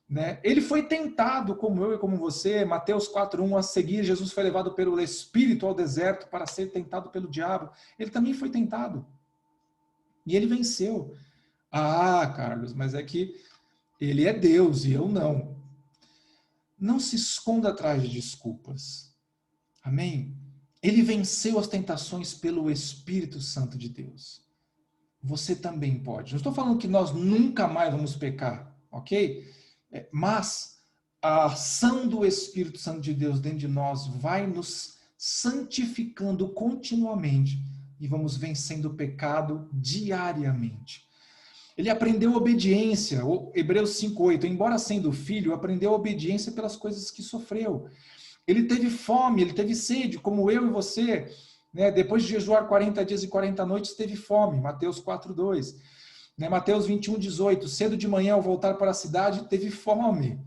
Né? Ele foi tentado, como eu e como você, Mateus 4,1, a seguir, Jesus foi levado pelo Espírito ao deserto para ser tentado pelo diabo. Ele também foi tentado. E ele venceu. Ah, Carlos, mas é que ele é Deus e eu não. Não se esconda atrás de desculpas. Amém? Ele venceu as tentações pelo Espírito Santo de Deus. Você também pode. Não estou falando que nós nunca mais vamos pecar, ok? Mas a ação do Espírito Santo de Deus dentro de nós vai nos santificando continuamente e vamos vencendo o pecado diariamente. Ele aprendeu obediência, Hebreus 5,8, embora sendo filho, aprendeu obediência pelas coisas que sofreu. Ele teve fome, ele teve sede, como eu e você, né? Depois de jejuar 40 dias e 40 noites, teve fome, Mateus 4,2. Né? Mateus 21,18, cedo de manhã, ao voltar para a cidade, teve fome.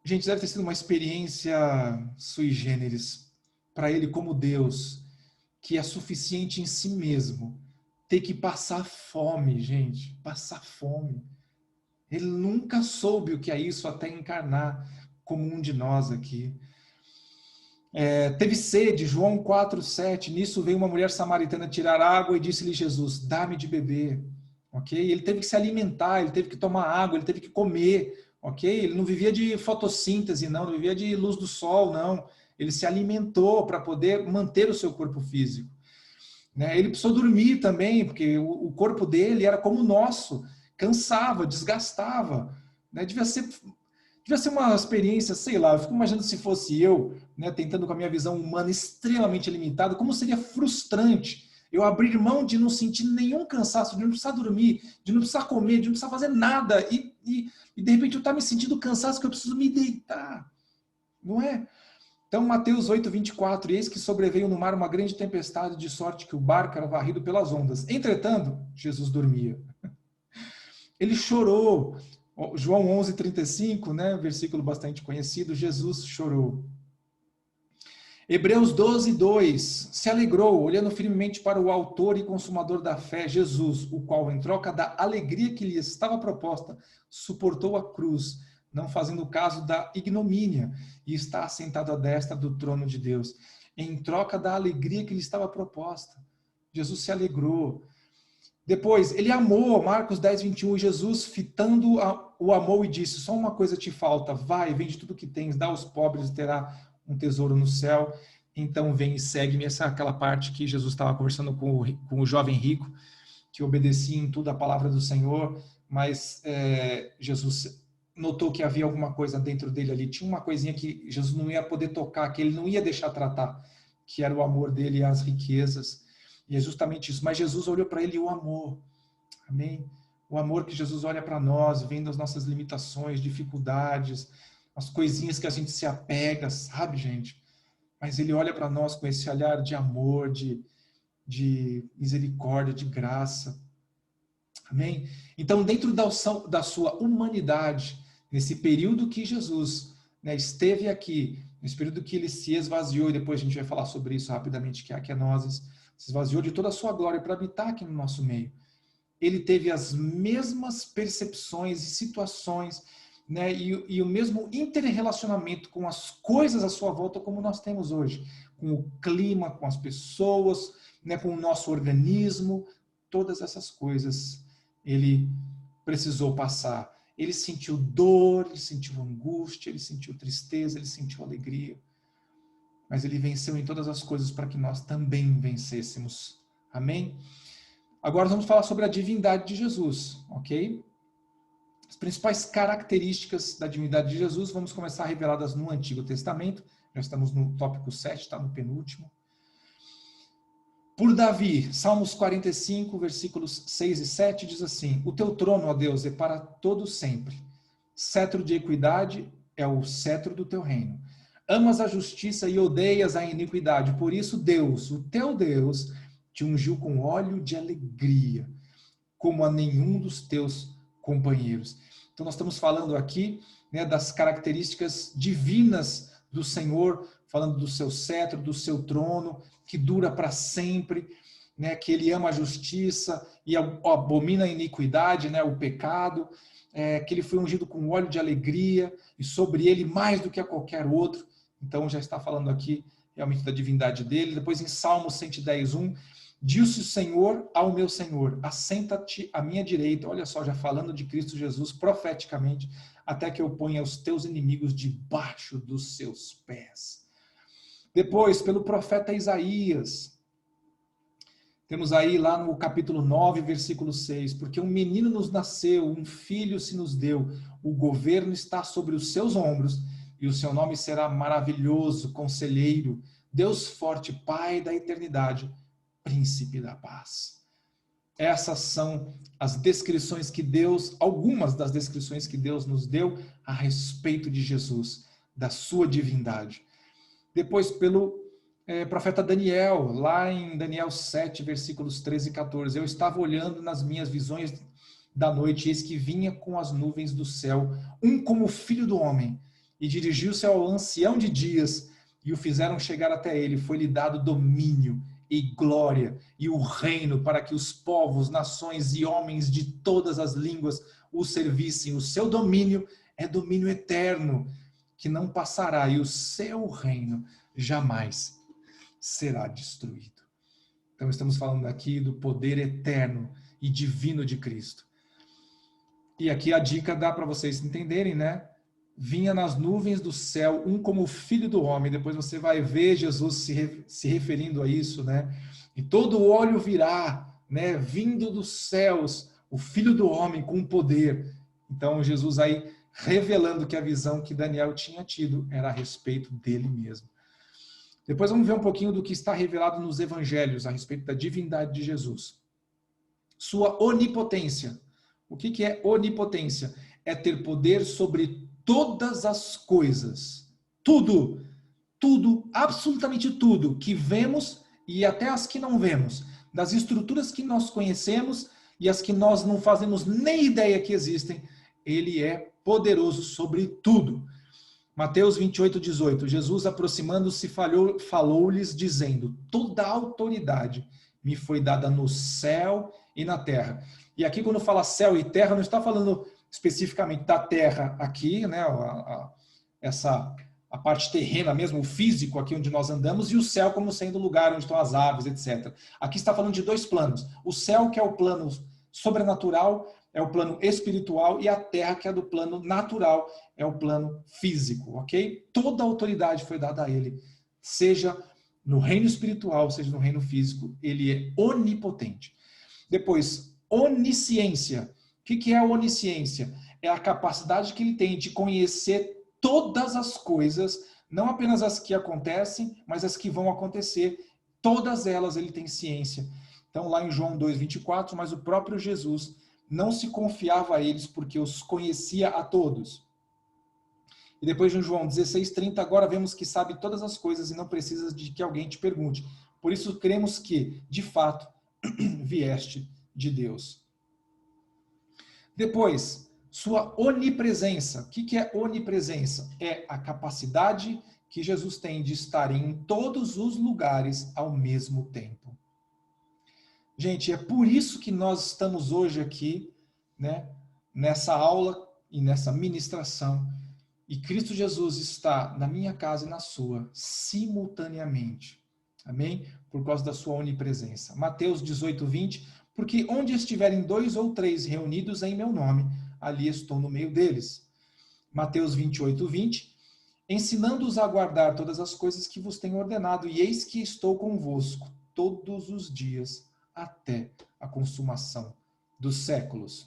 Gente, deve ter sido uma experiência sui generis para ele como Deus, que é suficiente em si mesmo, ter que passar fome, gente, passar fome. Ele nunca soube o que é isso até encarnar como um de nós aqui. Teve sede, João 4,7, nisso veio uma mulher samaritana tirar água e disse-lhe Jesus, dá-me de beber. Okay? Ele teve que se alimentar, ele teve que tomar água, ele teve que comer. Okay? Ele não vivia de fotossíntese, não vivia de luz do sol, não. Ele se alimentou para poder manter o seu corpo físico. Né? Ele precisou dormir também, porque o corpo dele era como o nosso, cansava, desgastava. Né? Devia ser uma experiência, sei lá, eu fico imaginando se fosse eu, né, tentando com a minha visão humana extremamente limitada, como seria frustrante eu abrir mão de não sentir nenhum cansaço, de não precisar dormir, de não precisar comer, de não precisar fazer nada, e de repente eu estar me sentindo cansado que eu preciso me deitar. Não é? Então, Mateus 8,24, eis que sobreveio no mar uma grande tempestade, de sorte que o barco era varrido pelas ondas. Entretanto, Jesus dormia. Ele chorou. João 11,35, né, versículo bastante conhecido, Jesus chorou. Hebreus 12,2, se alegrou, olhando firmemente para o autor e consumador da fé, Jesus, o qual, em troca da alegria que lhe estava proposta, suportou a cruz, não fazendo caso da ignomínia, e está assentado à destra do trono de Deus. Em troca da alegria que lhe estava proposta, Jesus se alegrou. Depois, ele amou, Marcos 10,21, Jesus, fitando, o amou e disse, só uma coisa te falta, vai, vende tudo que tens, dá aos pobres e terá um tesouro no céu, então vem e segue-me. Essa é aquela parte que Jesus estava conversando com o jovem rico, que obedecia em tudo a palavra do Senhor, mas Jesus notou que havia alguma coisa dentro dele ali, tinha uma coisinha que Jesus não ia poder tocar, que ele não ia deixar tratar, que era o amor dele e as riquezas, e é justamente isso. Mas Jesus olhou para ele e o amor. Amém? O amor que Jesus olha para nós, vendo as nossas limitações, dificuldades, as coisinhas que a gente se apega, sabe, gente? Mas ele olha para nós com esse olhar de amor, de misericórdia, de graça. Amém? Então, dentro da sua humanidade, nesse período que Jesus, né, esteve aqui, nesse período que ele se esvaziou, e depois a gente vai falar sobre isso rapidamente, que é a kenosis, se esvaziou de toda a sua glória para habitar aqui no nosso meio. Ele teve as mesmas percepções e situações né, e o mesmo interrelacionamento com as coisas à sua volta como nós temos hoje, com o clima, com as pessoas, né, com o nosso organismo, todas essas coisas ele precisou passar. Ele sentiu dor, ele sentiu angústia, ele sentiu tristeza, ele sentiu alegria, mas ele venceu em todas as coisas para que nós também vencêssemos. Amém? Agora vamos falar sobre a divindade de Jesus, ok? As principais características da divindade de Jesus, vamos começar reveladas no Antigo Testamento. Já estamos no tópico 7, está no penúltimo. Por Davi, Salmos 45, versículos 6 e 7, diz assim: O teu trono, ó Deus, é para todo sempre. Cetro de equidade é o cetro do teu reino. Amas a justiça e odeias a iniquidade. Por isso, Deus, o teu Deus, te ungiu com óleo de alegria, como a nenhum dos teus companheiros. Então, nós estamos falando aqui, né, das características divinas do Senhor, falando do seu cetro, do seu trono, que dura para sempre, né, que ele ama a justiça e abomina a iniquidade, né, o pecado, que ele foi ungido com óleo de alegria e sobre ele mais do que a qualquer outro. Então, já está falando aqui realmente da divindade dele. Depois, em Salmos 110:1, disse o Senhor ao meu Senhor: assenta-te à minha direita. Olha só, já falando de Cristo Jesus profeticamente, até que eu ponha os teus inimigos debaixo dos seus pés. Depois, pelo profeta Isaías, temos aí lá no capítulo 9, versículo 6, porque um menino nos nasceu, um filho se nos deu, o governo está sobre os seus ombros, e o seu nome será maravilhoso, conselheiro, Deus forte, Pai da eternidade, Príncipe da paz. Essas são as descrições que Deus, algumas das descrições que Deus nos deu a respeito de Jesus, da sua divindade. Depois, pelo profeta Daniel, lá em Daniel 7, versículos 13 e 14, eu estava olhando nas minhas visões da noite, e eis que vinha com as nuvens do céu, um como filho do homem, e dirigiu-se ao ancião de dias, e o fizeram chegar até ele, foi-lhe dado domínio e glória e o reino para que os povos, nações e homens de todas as línguas o servissem. O seu domínio é domínio eterno, que não passará, e o seu reino jamais será destruído. Então estamos falando aqui do poder eterno e divino de Cristo. E aqui a dica dá para vocês entenderem, né? Vinha nas nuvens do céu, um como o filho do homem. Depois você vai ver Jesus se referindo a isso, né? E todo olho virá, né? Vindo dos céus, o filho do homem com poder. Então Jesus aí revelando que a visão que Daniel tinha tido era a respeito dele mesmo. Depois vamos ver um pouquinho do que está revelado nos evangelhos a respeito da divindade de Jesus. Sua onipotência. O que é onipotência? É ter poder sobre todas as coisas. Tudo, tudo, absolutamente tudo que vemos e até as que não vemos. Das estruturas que nós conhecemos e as que nós não fazemos nem ideia que existem. Ele é poderoso sobre tudo. Mateus 28:18, Jesus aproximando-se falou-lhes dizendo: toda a autoridade me foi dada no céu e na terra. E aqui quando fala céu e terra, não está falando especificamente da terra aqui, né, a parte terrena mesmo, o físico aqui onde nós andamos, e o céu como sendo o lugar onde estão as aves, etc. Aqui está falando de dois planos. O céu, que é o plano sobrenatural, é o plano espiritual, e a terra, que é do plano natural, é o plano físico, ok? Toda a autoridade foi dada a ele, seja no reino espiritual, seja no reino físico, ele é onipotente. Depois, onisciência. O que é a onisciência? É a capacidade que ele tem de conhecer todas as coisas, não apenas as que acontecem, mas as que vão acontecer. Todas elas ele tem ciência. Então, lá em João 2:24, mas o próprio Jesus não se confiava a eles porque os conhecia a todos. E depois em João 16:30, agora vemos que sabe todas as coisas e não precisa de que alguém te pergunte. Por isso cremos que, de fato, vieste de Deus. Depois, sua onipresença. O que é onipresença? É a capacidade que Jesus tem de estar em todos os lugares ao mesmo tempo. Gente, é por isso que nós estamos hoje aqui, né, nessa aula, e nessa ministração. E Cristo Jesus está na minha casa e na sua, simultaneamente. Amém? Por causa da sua onipresença. Mateus 18, 20. Porque onde estiverem 2 ou 3 reunidos em meu nome, ali estou no meio deles. Mateus 28, 20. Ensinando-os a guardar todas as coisas que vos tenho ordenado, e eis que estou convosco todos os dias, até a consumação dos séculos.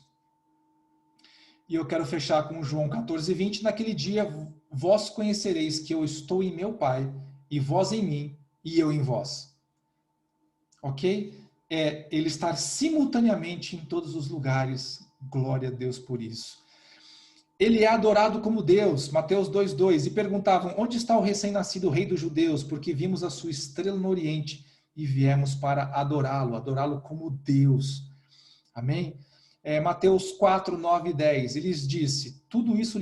E eu quero fechar com João 14, 20. Naquele dia vós conhecereis que eu estou em meu Pai, e vós em mim, e eu em vós. Ok? É ele estar simultaneamente em todos os lugares. Glória a Deus por isso. Ele é adorado como Deus, Mateus 2:2, e perguntavam, onde está o recém-nascido rei dos judeus? Porque vimos a sua estrela no oriente e viemos para adorá-lo como Deus. Amém? Mateus 4, 9 e 10, ele lhes disse, tudo isso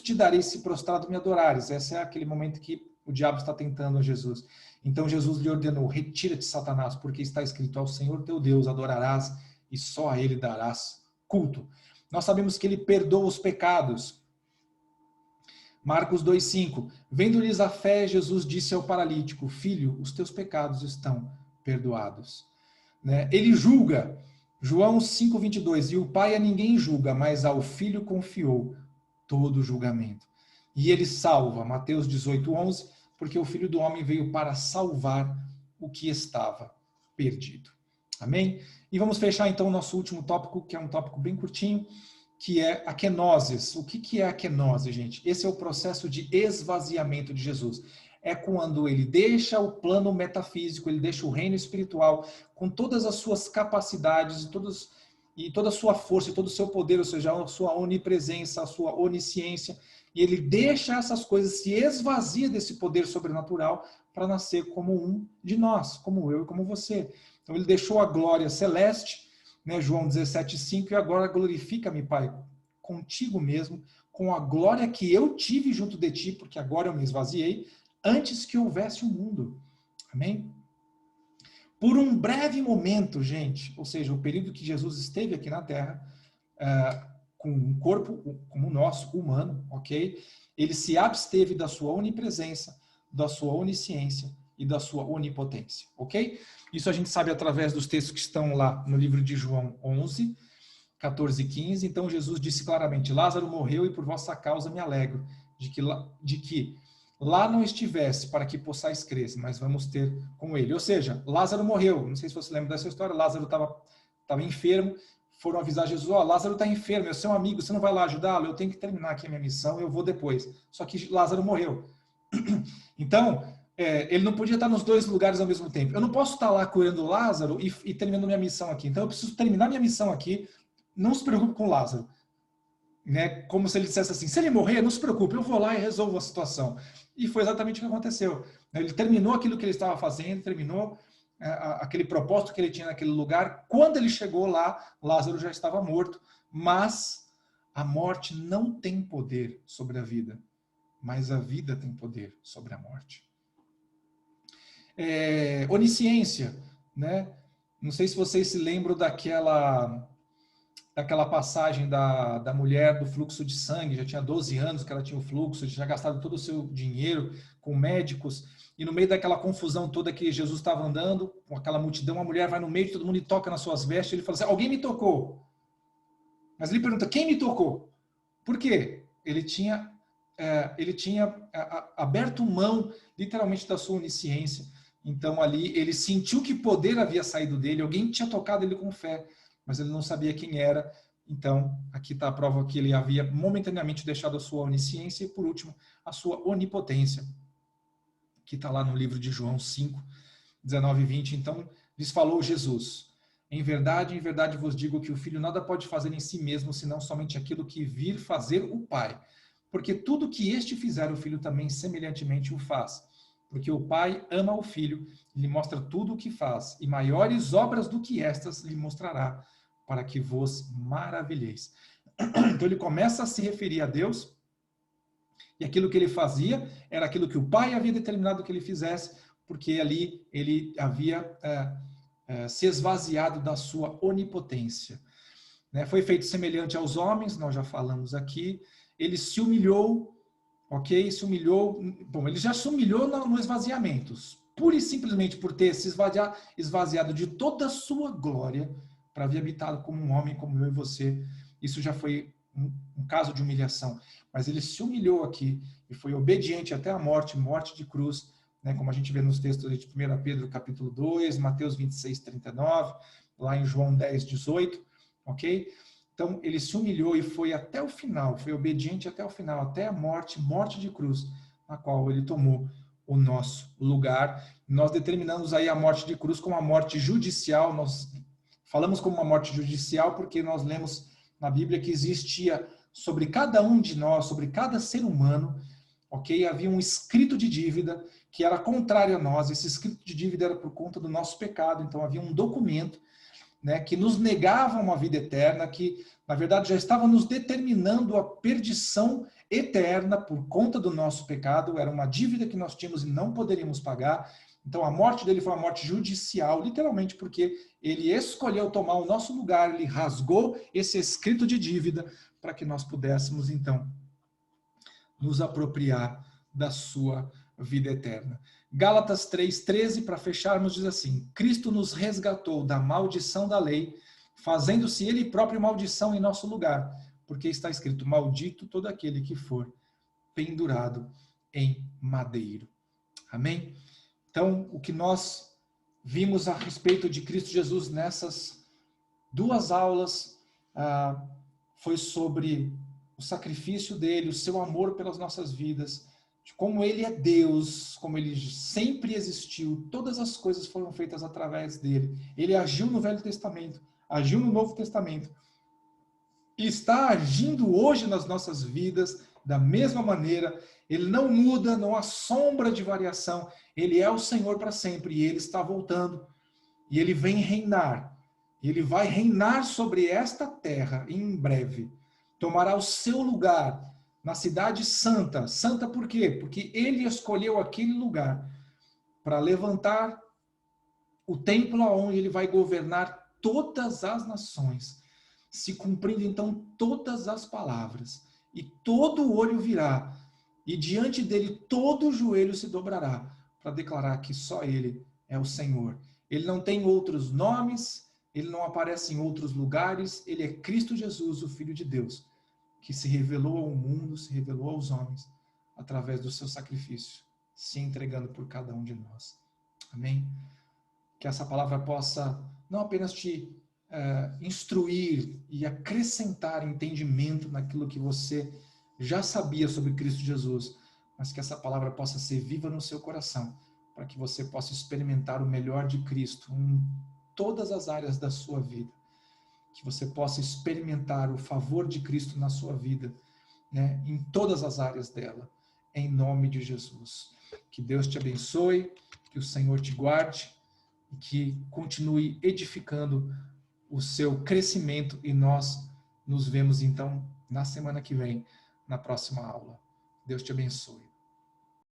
te darei se prostrado me adorares. Esse é aquele momento que o diabo está tentando a Jesus. Então Jesus lhe ordenou, retira-te, Satanás, porque está escrito, ao Senhor teu Deus adorarás e só a ele darás culto. Nós sabemos que ele perdoa os pecados. Marcos 2,5. Vendo-lhes a fé, Jesus disse ao paralítico, filho, os teus pecados estão perdoados. Ele julga. João 5,22. E o Pai a ninguém julga, mas ao Filho confiou todo o julgamento. E ele salva. Mateus 18,11. Porque o Filho do Homem veio para salvar o que estava perdido. Amém? E vamos fechar então o nosso último tópico, que é um tópico bem curtinho, que é a kenosis. O que é a kenose, gente? Esse é o processo de esvaziamento de Jesus. É quando ele deixa o plano metafísico, ele deixa o reino espiritual, com todas as suas capacidades e toda a sua força, e todo o seu poder, ou seja, a sua onipresença, a sua onisciência, e ele deixa essas coisas, se esvazia desse poder sobrenatural para nascer como um de nós, como eu e como você. Então ele deixou a glória celeste, João 17,5, e agora glorifica-me, Pai, contigo mesmo, com a glória que eu tive junto de ti, porque agora eu me esvaziei, antes que houvesse o mundo. Amém? Por um breve momento, gente, ou seja, o período que Jesus esteve aqui na Terra, com um corpo como o nosso, humano, ok? Ele se absteve da sua onipresença, da sua onisciência e da sua onipotência, ok? Isso a gente sabe através dos textos que estão lá no livro de João 11, 14 e 15. Então Jesus disse claramente, Lázaro morreu e por vossa causa me alegro, de que lá não estivesse para que possais crer, mas vamos ter com ele. Ou seja, Lázaro morreu, não sei se você lembra dessa história, Lázaro estava enfermo, foram avisar Jesus, Lázaro está enfermo, é seu amigo, você não vai lá ajudá-lo? Eu tenho que terminar aqui a minha missão, eu vou depois. Só que Lázaro morreu. Então, ele não podia estar nos dois lugares ao mesmo tempo. Eu não posso estar lá curando Lázaro e terminando minha missão aqui. Então, eu preciso terminar minha missão aqui. Não se preocupe com Lázaro. Como se ele dissesse assim, se ele morrer, não se preocupe, eu vou lá e resolvo a situação. E foi exatamente o que aconteceu. Ele terminou aquilo que ele estava fazendo, terminou aquele propósito que ele tinha naquele lugar. Quando ele chegou lá, Lázaro já estava morto. Mas a morte não tem poder sobre a vida, mas a vida tem poder sobre a morte. Onisciência, Não sei se vocês se lembram daquela passagem da mulher do fluxo de sangue, já tinha 12 anos que ela tinha o fluxo, já tinha gastado todo o seu dinheiro com médicos, e no meio daquela confusão toda que Jesus estava andando, com aquela multidão, a mulher vai no meio de todo mundo e toca nas suas vestes, ele fala assim, alguém me tocou. Mas ele pergunta, quem me tocou? Por quê? Ele tinha aberto mão, literalmente, da sua onisciência. Então ali ele sentiu que poder havia saído dele, alguém tinha tocado ele com fé, mas ele não sabia quem era. Então aqui está a prova que ele havia momentaneamente deixado a sua onisciência e, por último, a sua onipotência, que está lá no livro de João 5, 19 e 20. Então lhes falou Jesus, em verdade vos digo que o Filho nada pode fazer em si mesmo, senão somente aquilo que vir fazer o Pai. Porque tudo que este fizer, o Filho também semelhantemente o faz. Porque o Pai ama o Filho, lhe mostra tudo o que faz, e maiores obras do que estas lhe mostrará, para que vos maravilheis. Então ele começa a se referir a Deus, e aquilo que ele fazia era aquilo que o Pai havia determinado que ele fizesse, porque ali ele havia se esvaziado da sua onipotência. né? Foi feito semelhante aos homens, nós já falamos aqui. Ele se humilhou, ok? Se humilhou. Bom, ele já se humilhou no esvaziamento, pura e simplesmente por ter se esvaziado de toda a sua glória para vir habitado como um homem, como eu e você. Isso já foi um caso de humilhação. Mas ele se humilhou aqui e foi obediente até a morte, morte de cruz, né? Como a gente vê nos textos de 1 Pedro capítulo 2, Mateus 26, 39, lá em João 10, 18, ok? Então, ele se humilhou e foi até o final, foi obediente até o final, até a morte, morte de cruz, na qual ele tomou o nosso lugar. Nós determinamos aí a morte de cruz como uma morte judicial. Nós falamos como uma morte judicial porque nós lemos na Bíblia que existia sobre cada um de nós, sobre cada ser humano, ok? Havia um escrito de dívida que era contrário a nós. Esse escrito de dívida era por conta do nosso pecado. Então, havia um documento, né, que nos negava uma vida eterna, que, na verdade, já estava nos determinando a perdição eterna por conta do nosso pecado. Era uma dívida que nós tínhamos e não poderíamos pagar. Então, a morte dele foi uma morte judicial, literalmente, porque ele escolheu tomar o nosso lugar, ele rasgou esse escrito de dívida para que nós pudéssemos, então, nos apropriar da sua vida eterna. Gálatas 3:13, para fecharmos, diz assim: Cristo nos resgatou da maldição da lei, fazendo-se ele próprio maldição em nosso lugar, porque está escrito: maldito todo aquele que for pendurado em madeiro. Amém? Então, o que nós vimos a respeito de Cristo Jesus nessas duas aulas foi sobre o sacrifício dele, o seu amor pelas nossas vidas, de como ele é Deus, como ele sempre existiu, todas as coisas foram feitas através dele. Ele agiu no Velho Testamento, agiu no Novo Testamento, e está agindo hoje nas nossas vidas da mesma maneira. Ele não muda, não há sombra de variação. Ele é o Senhor para sempre e ele está voltando. E ele vem reinar. Ele vai reinar sobre esta terra em breve. Tomará o seu lugar na cidade santa. Santa por quê? Porque ele escolheu aquele lugar para levantar o templo onde ele vai governar todas as nações, se cumprindo então todas as palavras, e todo olho virá, e diante dele todo joelho se dobrará, para declarar que só ele é o Senhor. Ele não tem outros nomes, ele não aparece em outros lugares, ele é Cristo Jesus, o Filho de Deus, que se revelou ao mundo, se revelou aos homens, através do seu sacrifício, se entregando por cada um de nós. Amém? Que essa palavra possa não apenas te instruir e acrescentar entendimento naquilo que você já sabia sobre Cristo Jesus, mas que essa palavra possa ser viva no seu coração, para que você possa experimentar o melhor de Cristo em todas as áreas da sua vida. Que você possa experimentar o favor de Cristo na sua vida, né, em todas as áreas dela, em nome de Jesus. Que Deus te abençoe, que o Senhor te guarde, e que continue edificando o seu crescimento, e nós nos vemos então na semana que vem, na próxima aula. Deus te abençoe.